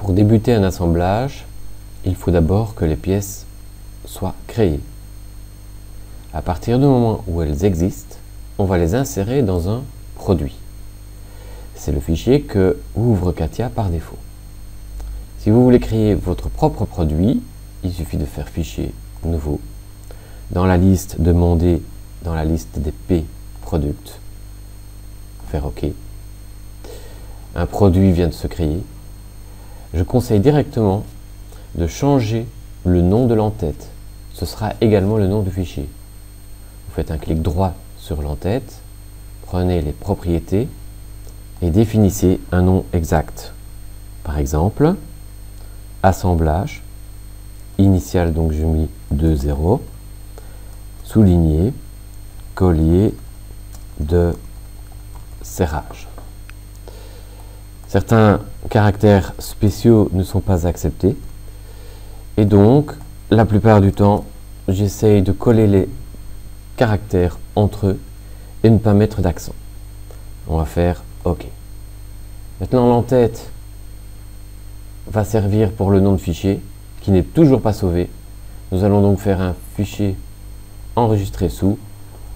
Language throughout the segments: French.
Pour débuter un assemblage, il faut d'abord que les pièces soient créées. À partir du moment où elles existent, on va les insérer dans un produit. C'est le fichier que ouvre CATIA par défaut. Si vous voulez créer votre propre produit, il suffit de faire fichier nouveau. Dans la liste demandée, dans la liste des P product, faire OK. Un produit vient de se créer. Je conseille directement de changer le nom de l'entête. Ce sera également le nom du fichier. Vous faites un clic droit sur l'entête, prenez les propriétés et définissez un nom exact. Par exemple, assemblage, initial, donc je mets 2.0, souligné, collier de serrage. Certains caractères spéciaux ne sont pas acceptés et donc la plupart du temps j'essaye de coller les caractères entre eux et ne pas mettre d'accent. On va faire OK. Maintenant l'entête va servir pour le nom de fichier qui n'est toujours pas sauvé. Nous allons donc faire un fichier enregistré sous.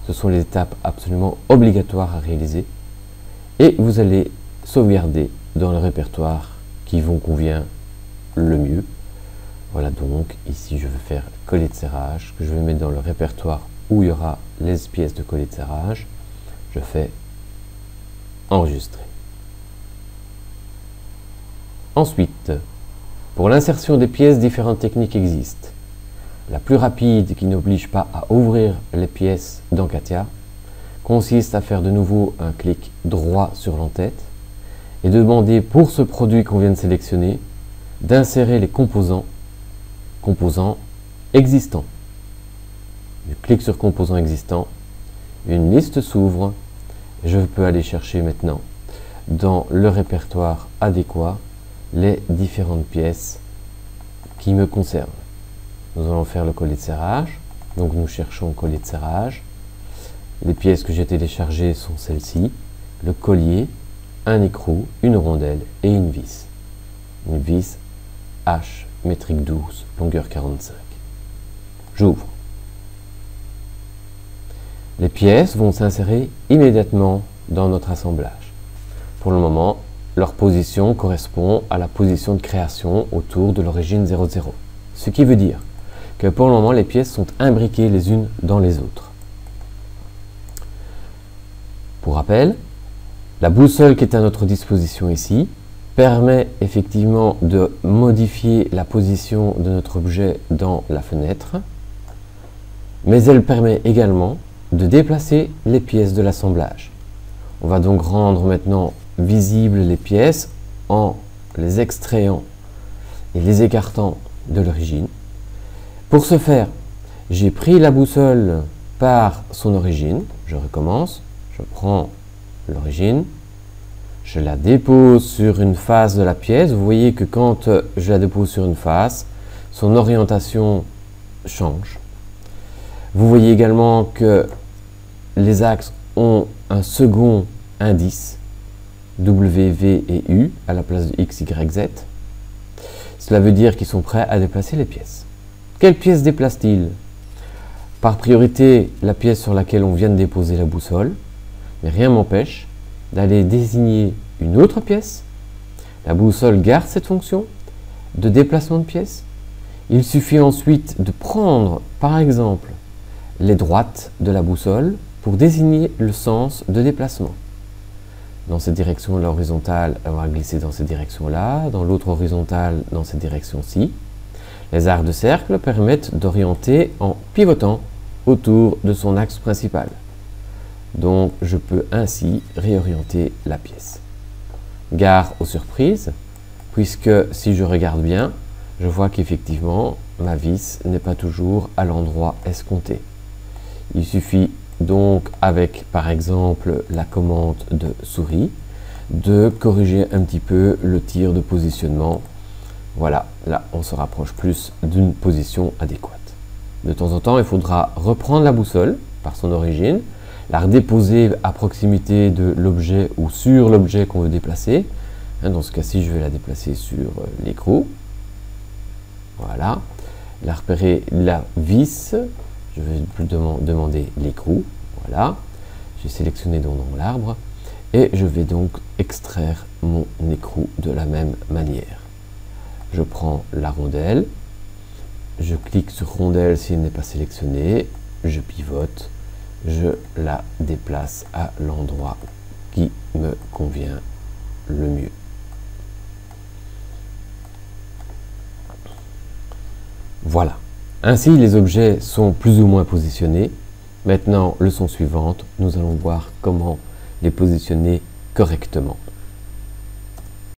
Ce sont les étapes absolument obligatoires à réaliser et vous allez sauvegarder dans le répertoire qui vous convient le mieux. Voilà, donc ici je vais faire collier de serrage que je vais mettre dans le répertoire où il y aura les pièces de collier de serrage. Je fais enregistrer. Ensuite, pour l'insertion des pièces, différentes techniques existent. La plus rapide, qui n'oblige pas à ouvrir les pièces dans CATIA, consiste à faire de nouveau un clic droit sur l'entête et demander pour ce produit qu'on vient de sélectionner d'insérer les composants existants. Je clique sur composants existants, une liste s'ouvre et je peux aller chercher maintenant dans le répertoire adéquat les différentes pièces qui me concernent. Nous allons faire le collier de serrage, donc nous cherchons collier de serrage. Les pièces que j'ai téléchargées sont celles-ci, le collier, un écrou, une rondelle et une vis. Une vis H, métrique 12, longueur 45. J'ouvre. Les pièces vont s'insérer immédiatement dans notre assemblage. Pour le moment, leur position correspond à la position de création autour de l'origine 00. Ce qui veut dire que pour le moment, les pièces sont imbriquées les unes dans les autres. Pour rappel, la boussole qui est à notre disposition ici permet effectivement de modifier la position de notre objet dans la fenêtre, mais elle permet également de déplacer les pièces de l'assemblage. On va donc rendre maintenant visibles les pièces en les extrayant et les écartant de l'origine. Pour ce faire, j'ai pris la boussole par son origine. Je recommence, je prends l'origine, je la dépose sur une face de la pièce. Vous voyez que quand je la dépose sur une face, son orientation change. Vous voyez également que les axes ont un second indice, W, V et U, à la place de X, Y, Z. Cela veut dire qu'ils sont prêts à déplacer les pièces. Quelle pièce déplace-t-il? Par priorité, la pièce sur laquelle on vient de déposer la boussole, mais rien m'empêche d'aller désigner une autre pièce. La boussole garde cette fonction de déplacement de pièces. Il suffit ensuite de prendre, par exemple, les droites de la boussole pour désigner le sens de déplacement. Dans cette direction, l'horizontale, elle va glisser dans cette direction-là, dans l'autre horizontale, dans cette direction-ci. Les arcs de cercle permettent d'orienter en pivotant autour de son axe principal. Donc, je peux ainsi réorienter la pièce. Gare aux surprises, puisque si je regarde bien, je vois qu'effectivement, ma vis n'est pas toujours à l'endroit escompté. Il suffit donc, avec par exemple la commande de souris, de corriger un petit peu le tir de positionnement. Voilà, là on se rapproche plus d'une position adéquate. De temps en temps, il faudra reprendre la boussole par son origine, la redéposer à proximité de l'objet ou sur l'objet qu'on veut déplacer. Dans ce cas-ci, je vais la déplacer sur l'écrou. Voilà. La repérer la vis, je vais plus demander l'écrou. Voilà. J'ai sélectionné dans l'arbre et je vais donc extraire mon écrou de la même manière. Je prends la rondelle, je clique sur rondelle s'il n'est pas sélectionné, je pivote, je la déplace à l'endroit qui me convient le mieux. Voilà. Ainsi, les objets sont plus ou moins positionnés. Maintenant, leçon suivante, nous allons voir comment les positionner correctement.